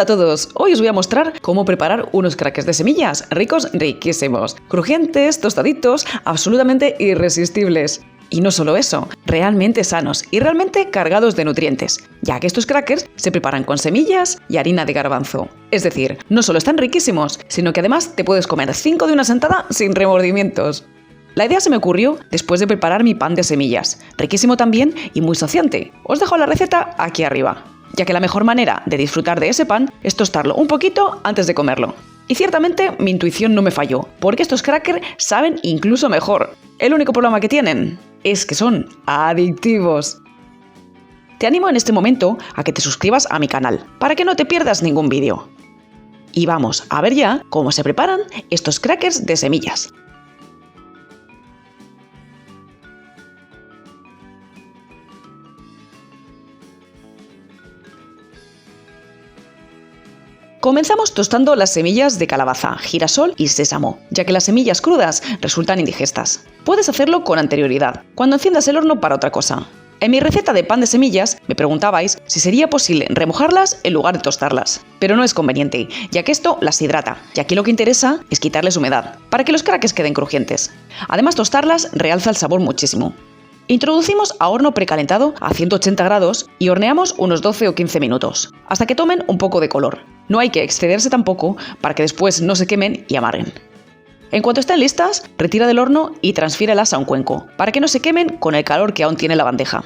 Hola a todos, hoy os voy a mostrar cómo preparar unos crackers de semillas ricos, riquísimos, crujientes, tostaditos, absolutamente irresistibles. Y no solo eso, realmente sanos y realmente cargados de nutrientes, ya que estos crackers se preparan con semillas y harina de garbanzo. Es decir, no solo están riquísimos, sino que además te puedes comer 5 de una sentada sin remordimientos. La idea se me ocurrió después de preparar mi pan de semillas, riquísimo también y muy saciante. Os dejo la receta aquí arriba, ya que la mejor manera de disfrutar de ese pan es tostarlo un poquito antes de comerlo. Y ciertamente mi intuición no me falló, porque estos crackers saben incluso mejor. El único problema que tienen es que son adictivos. Te animo en este momento a que te suscribas a mi canal, para que no te pierdas ningún vídeo. Y vamos a ver ya cómo se preparan estos crackers de semillas. Comenzamos tostando las semillas de calabaza, girasol y sésamo, ya que las semillas crudas resultan indigestas. Puedes hacerlo con anterioridad, cuando enciendas el horno para otra cosa. En mi receta de pan de semillas me preguntabais si sería posible remojarlas en lugar de tostarlas, pero no es conveniente, ya que esto las hidrata, y aquí lo que interesa es quitarles humedad, para que los crackers queden crujientes. Además, tostarlas realza el sabor muchísimo. Introducimos a horno precalentado a 180 grados y horneamos unos 12 o 15 minutos, hasta que tomen un poco de color. No hay que excederse tampoco para que después no se quemen y amarguen. En cuanto estén listas, retira del horno y transfírelas a un cuenco, para que no se quemen con el calor que aún tiene la bandeja.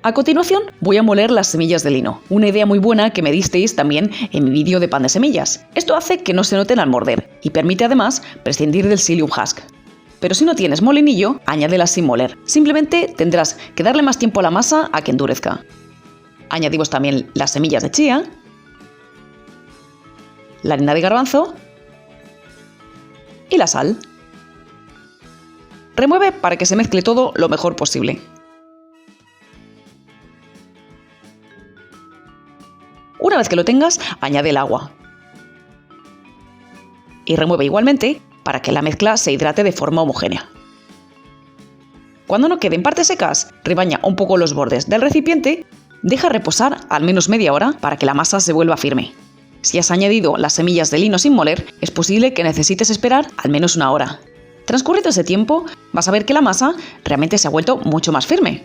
A continuación, voy a moler las semillas de lino, una idea muy buena que me disteis también en mi vídeo de pan de semillas. Esto hace que no se noten al morder y permite además prescindir del psyllium husk. Pero si no tienes molinillo, añádelas sin moler. Simplemente tendrás que darle más tiempo a la masa a que endurezca. Añadimos también las semillas de chía, la harina de garbanzo y la sal. Remueve para que se mezcle todo lo mejor posible. Una vez que lo tengas, añade el agua. Y remueve igualmente para que la mezcla se hidrate de forma homogénea. Cuando no queden partes secas, rebaña un poco los bordes del recipiente, deja reposar al menos media hora para que la masa se vuelva firme. Si has añadido las semillas de lino sin moler, es posible que necesites esperar al menos una hora. Transcurrido ese tiempo, vas a ver que la masa realmente se ha vuelto mucho más firme.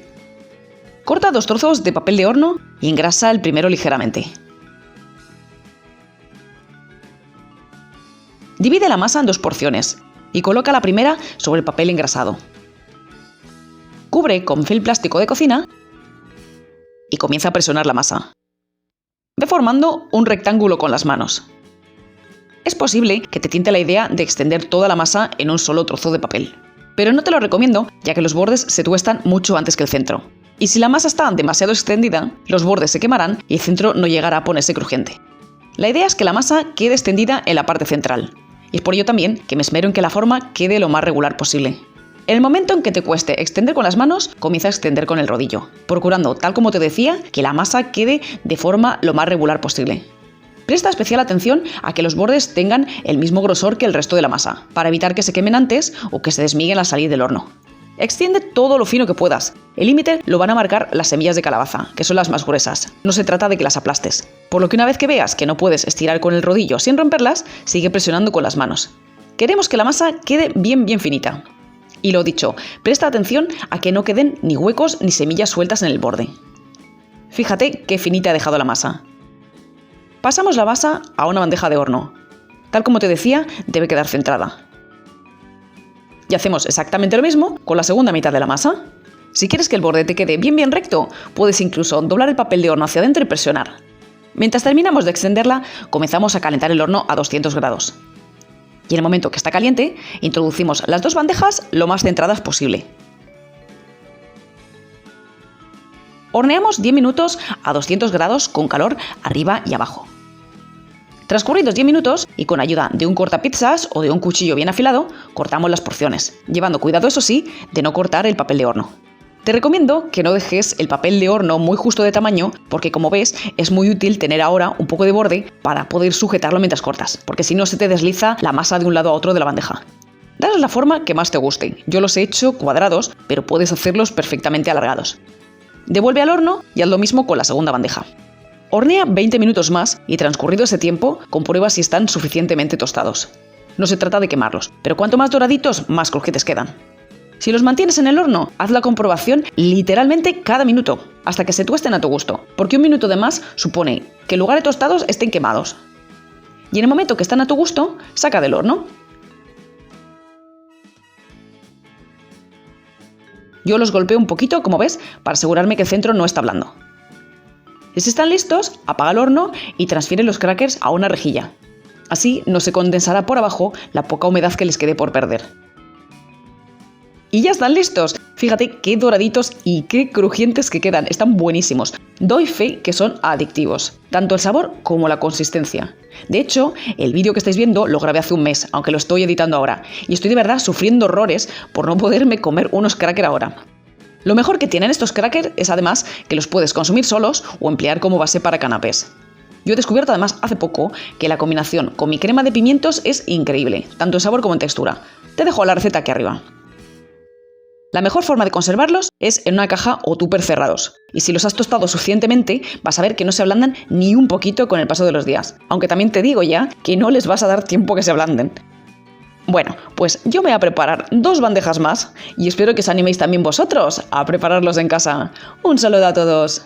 Corta 2 trozos de papel de horno y engrasa el primero ligeramente. Divide la masa en 2 porciones y coloca la primera sobre el papel engrasado. Cubre con film plástico de cocina y comienza a presionar la masa. Ve formando un rectángulo con las manos. Es posible que te tiente la idea de extender toda la masa en un solo trozo de papel, pero no te lo recomiendo, ya que los bordes se tuestan mucho antes que el centro. Y si la masa está demasiado extendida, los bordes se quemarán y el centro no llegará a ponerse crujiente. La idea es que la masa quede extendida en la parte central, y es por ello también que me esmero en que la forma quede lo más regular posible. En el momento en que te cueste extender con las manos, comienza a extender con el rodillo, procurando, tal como te decía, que la masa quede de forma lo más regular posible. Presta especial atención a que los bordes tengan el mismo grosor que el resto de la masa, para evitar que se quemen antes o que se desmiguen al salir del horno. Extiende todo lo fino que puedas. El límite lo van a marcar las semillas de calabaza, que son las más gruesas. No se trata de que las aplastes. Por lo que una vez que veas que no puedes estirar con el rodillo sin romperlas, sigue presionando con las manos. Queremos que la masa quede bien finita. Y lo dicho, presta atención a que no queden ni huecos ni semillas sueltas en el borde. Fíjate qué finita he dejado la masa. Pasamos la masa a una bandeja de horno. Tal como te decía, debe quedar centrada. Y hacemos exactamente lo mismo con la segunda mitad de la masa. Si quieres que el borde te quede bien recto, puedes incluso doblar el papel de horno hacia adentro y presionar. Mientras terminamos de extenderla, comenzamos a calentar el horno a 200 grados. Y en el momento que está caliente, introducimos las 2 bandejas lo más centradas posible. Horneamos 10 minutos a 200 grados con calor arriba y abajo. Transcurridos 10 minutos y con ayuda de un cortapizzas o de un cuchillo bien afilado, cortamos las porciones, llevando cuidado, eso sí, de no cortar el papel de horno. Te recomiendo que no dejes el papel de horno muy justo de tamaño, porque como ves, es muy útil tener ahora un poco de borde para poder sujetarlo mientras cortas, porque si no se te desliza la masa de un lado a otro de la bandeja. Dale la forma que más te guste. Yo los he hecho cuadrados, pero puedes hacerlos perfectamente alargados. Devuelve al horno y haz lo mismo con la segunda bandeja. Hornea 20 minutos más y transcurrido ese tiempo, comprueba si están suficientemente tostados. No se trata de quemarlos, pero cuanto más doraditos, más crujientes quedan. Si los mantienes en el horno, haz la comprobación literalmente cada minuto, hasta que se tuesten a tu gusto, porque un minuto de más supone que en lugar de tostados estén quemados. Y en el momento que están a tu gusto, saca del horno. Yo los golpeo un poquito, como ves, para asegurarme que el centro no está blando. Si están listos, apaga el horno y transfiere los crackers a una rejilla. Así no se condensará por abajo la poca humedad que les quede por perder. Y ya están listos. Fíjate qué doraditos y qué crujientes que quedan. Están buenísimos. Doy fe que son adictivos, tanto el sabor como la consistencia. De hecho, el vídeo que estáis viendo lo grabé hace un mes, aunque lo estoy editando ahora. Y estoy de verdad sufriendo horrores por no poderme comer unos crackers ahora. Lo mejor que tienen estos crackers es además que los puedes consumir solos o emplear como base para canapés. Yo he descubierto además hace poco que la combinación con mi crema de pimientos es increíble, tanto en sabor como en textura. Te dejo la receta aquí arriba. La mejor forma de conservarlos es en una caja o tupper cerrados. Y si los has tostado suficientemente, vas a ver que no se ablanden ni un poquito con el paso de los días. Aunque también te digo ya que no les vas a dar tiempo que se ablanden. Bueno, pues yo me voy a preparar 2 bandejas más y espero que os animéis también vosotros a prepararlos en casa. Un saludo a todos.